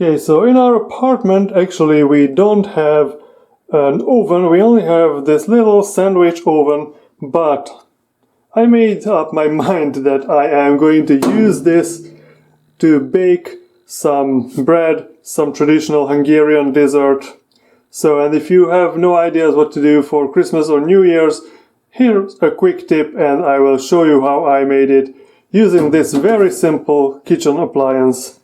Okay, so in our apartment, actually, we don't have an oven. We only have this little sandwich oven, but I made up my mind that I am going to use this to bake some bread, some traditional Hungarian dessert. So, and if you have no ideas what to do for Christmas or New Year's, here's a quick tip and I will show you how I made it using this very simple kitchen appliance.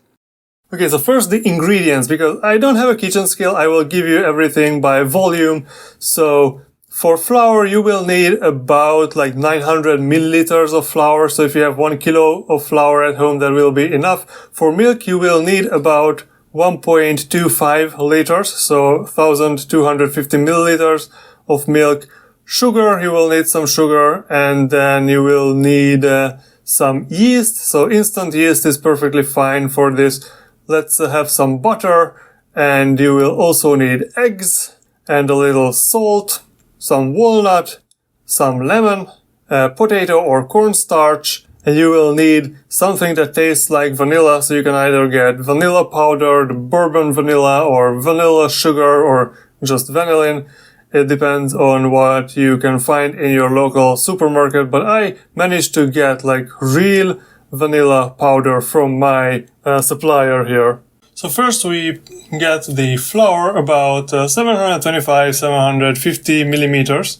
Okay, so first the ingredients, because I don't have a kitchen scale, I will give you everything by volume. So for flour, you will need about like 900 milliliters of flour. So if you have 1 kilo of flour at home, that will be enough. For milk, you will need about 1.25 liters, so 1250 milliliters of milk. Sugar, you will need some sugar, and then you will need some yeast. So instant yeast is perfectly fine for this. Let's have some butter, and you will also need eggs and a little salt, some walnut, some lemon, potato or cornstarch, and you will need something that tastes like vanilla, so you can either get vanilla powder, the bourbon vanilla, or vanilla sugar, or just vanillin. It depends on what you can find in your local supermarket, but I managed to get like real vanilla powder from my supplier here. So first we get the flour, about 725-750 millimeters.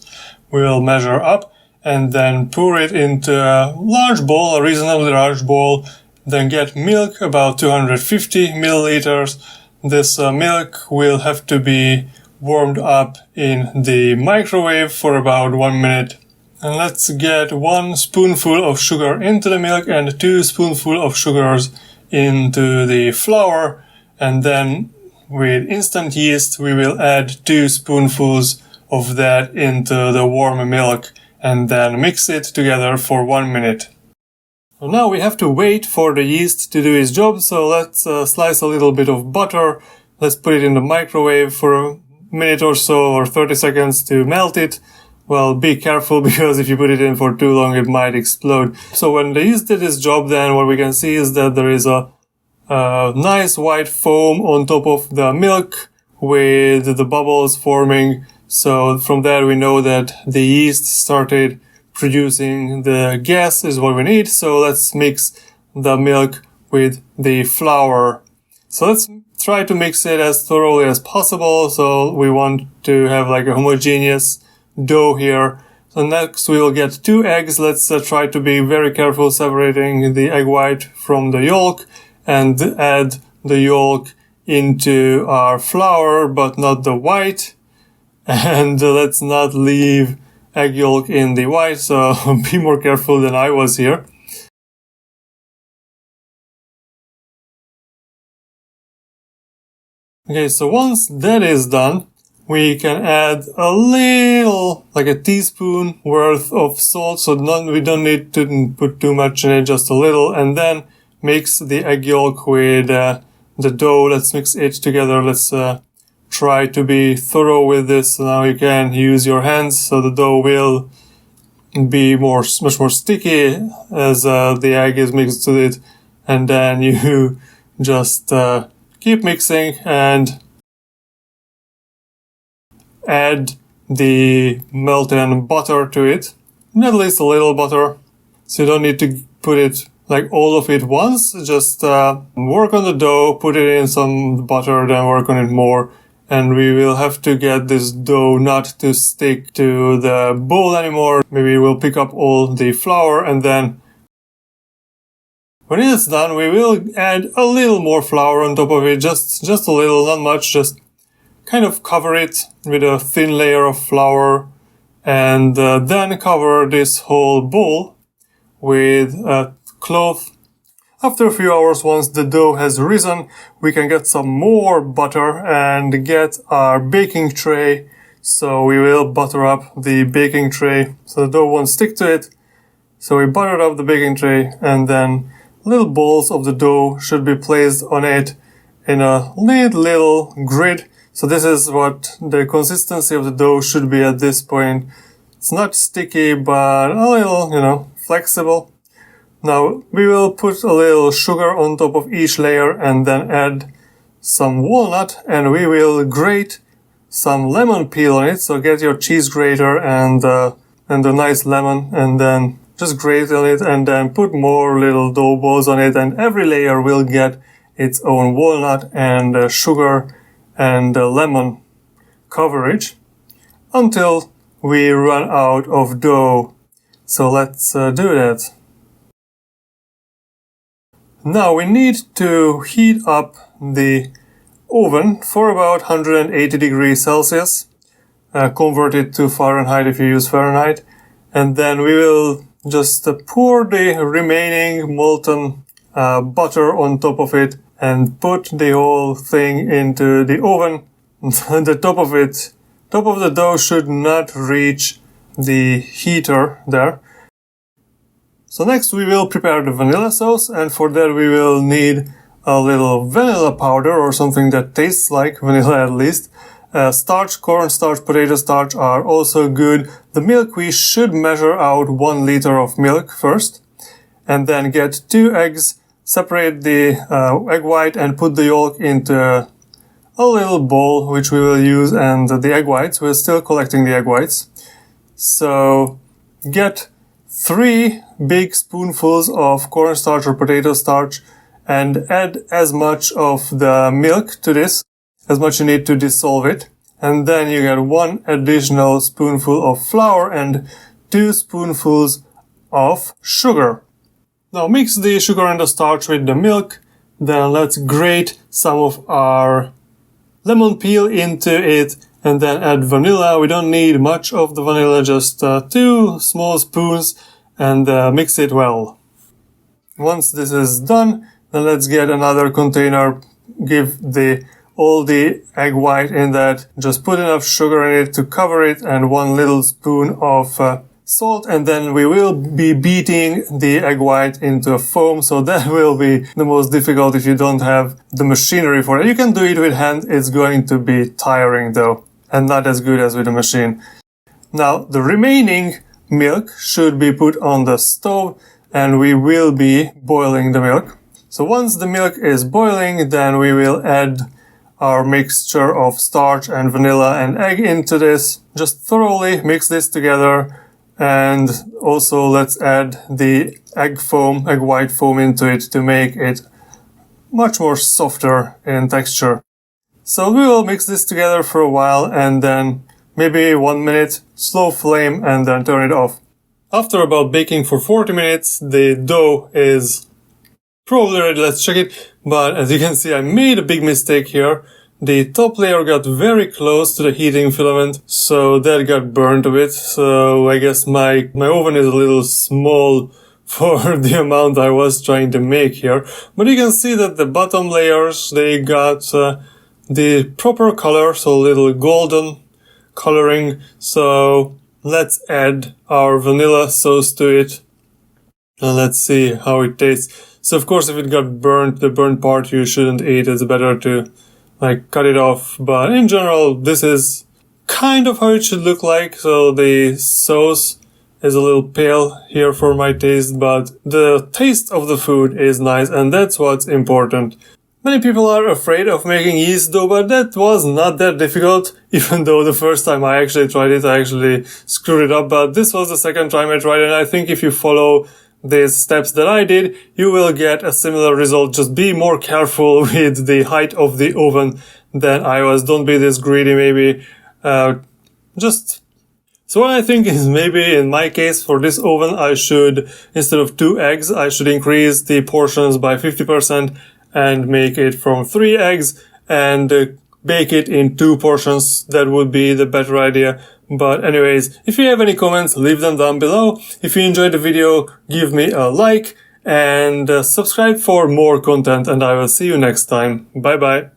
We will measure up and then pour it into a large bowl, a reasonably large bowl. Then get milk, about 250 milliliters. This milk will have to be warmed up in the microwave for about 1 minute. And let's get 1 spoonful of sugar into the milk and 2 spoonfuls of sugars into the flour. And then with instant yeast, we will add 2 spoonfuls of that into the warm milk and then mix it together for 1 minute. So now we have to wait for the yeast to do its job. So let's slice a little bit of butter. Let's put it in the microwave for a minute or so, or 30 seconds to melt it. Well, be careful, because if you put it in for too long, it might explode. So when the yeast did its job, then what we can see is that there is a nice white foam on top of the milk with the bubbles forming. So from there we know that the yeast started producing the gas is what we need. So let's mix the milk with the flour. So let's try to mix it as thoroughly as possible. So we want to have like a homogeneous dough here. So next we will get 2 eggs. Let's try to be very careful separating the egg white from the yolk and add the yolk into our flour, but not the white. And let's not leave egg yolk in the white, so be more careful than I was here. Okay, so once that is done, we can add a little, like a teaspoon worth of salt, so we don't need to put too much in it, just a little, and then mix the egg yolk with the dough. Let's mix it together. Let's try to be thorough with this. Now you can use your hands, so the dough will be much more sticky as the egg is mixed with it, and then you just keep mixing and add the melted butter to it, and at least a little butter. So you don't need to put it like all of it once. Just work on the dough, put it in some butter, then work on it more. And we will have to get this dough not to stick to the bowl anymore. Maybe we'll pick up all the flour, and then when it is done, we will add a little more flour on top of it, just a little, not much, just kind of cover it with a thin layer of flour, and then cover this whole bowl with a cloth. After a few hours, once the dough has risen, we can get some more butter and get our baking tray. So we will butter up the baking tray so the dough won't stick to it. So we buttered up the baking tray, and then little balls of the dough should be placed on it in a little grid. So this is what the consistency of the dough should be at this point. It's not sticky, but a little, flexible. Now we will put a little sugar on top of each layer and then add some walnut, and we will grate some lemon peel on it. So get your cheese grater and a nice lemon, and then just grate on it, and then put more little dough balls on it, and every layer will get its own walnut and sugar and lemon coverage until we run out of dough. So let's do that. Now we need to heat up the oven for about 180 degrees Celsius. Convert it to Fahrenheit if you use Fahrenheit. And then we will just pour the remaining molten butter on top of it and put the whole thing into the oven. The top of the dough should not reach the heater there. So next we will prepare the vanilla sauce, and for that we will need a little vanilla powder or something that tastes like vanilla at least. Starch, cornstarch, potato starch are also good. The milk, we should measure out 1 liter of milk first, and then get 2 eggs, separate the egg white and put the yolk into a little bowl which we will use, and the egg whites, we're still collecting the egg whites. So get 3 big spoonfuls of cornstarch or potato starch and add as much of the milk to this, as much you need to dissolve it. And then you get 1 additional spoonful of flour and 2 spoonfuls of sugar. Now mix the sugar and the starch with the milk. Then let's grate some of our lemon peel into it, and then add vanilla. We don't need much of the vanilla, just 2 small spoons, and mix it well. Once this is done, then let's get another container, give all the egg white in that, just put enough sugar in it to cover it, and 1 little spoon of salt, and then we will be beating the egg white into a foam, so that will be the most difficult if you don't have the machinery for it. You can do it with hand, it's going to be tiring though, and not as good as with a machine. Now the remaining milk should be put on the stove, and we will be boiling the milk. So once the milk is boiling, then we will add our mixture of starch and vanilla and egg into this. Just thoroughly mix this together, and also let's add the egg white foam into it to make it much more softer in texture. So we will mix this together for a while, and then maybe 1 minute, slow flame, and then turn it off. After about baking for 40 minutes, the dough is probably ready. Let's check it. But as you can see, I made a big mistake here. The top layer got very close to the heating filament, so that got burnt a bit. So I guess my oven is a little small for the amount I was trying to make here. But you can see that the bottom layers, they got the proper color, so a little golden coloring. So let's add our vanilla sauce to it, and let's see how it tastes. So of course, if it got burnt, the burnt part you shouldn't eat. It's better to cut it off. But in general, this is kind of how it should look like. So the sauce is a little pale here for my taste, but the taste of the food is nice, and that's what's important. Many people are afraid of making yeast dough, but that was not that difficult, even though the first time I actually tried it, I actually screwed it up, but this was the second time I tried it, and I think if you follow these steps that I did, you will get a similar result. Just be more careful with the height of the oven than I was. Don't be this greedy, maybe. So what I think is, maybe in my case for this oven, I should, instead of 2 eggs, I should increase the portions by 50% and make it from 3 eggs and bake it in 2 portions. That would be the better idea. But anyways, if you have any comments, leave them down below. If you enjoyed the video, give me a like and subscribe for more content, and I will see you next time. Bye bye.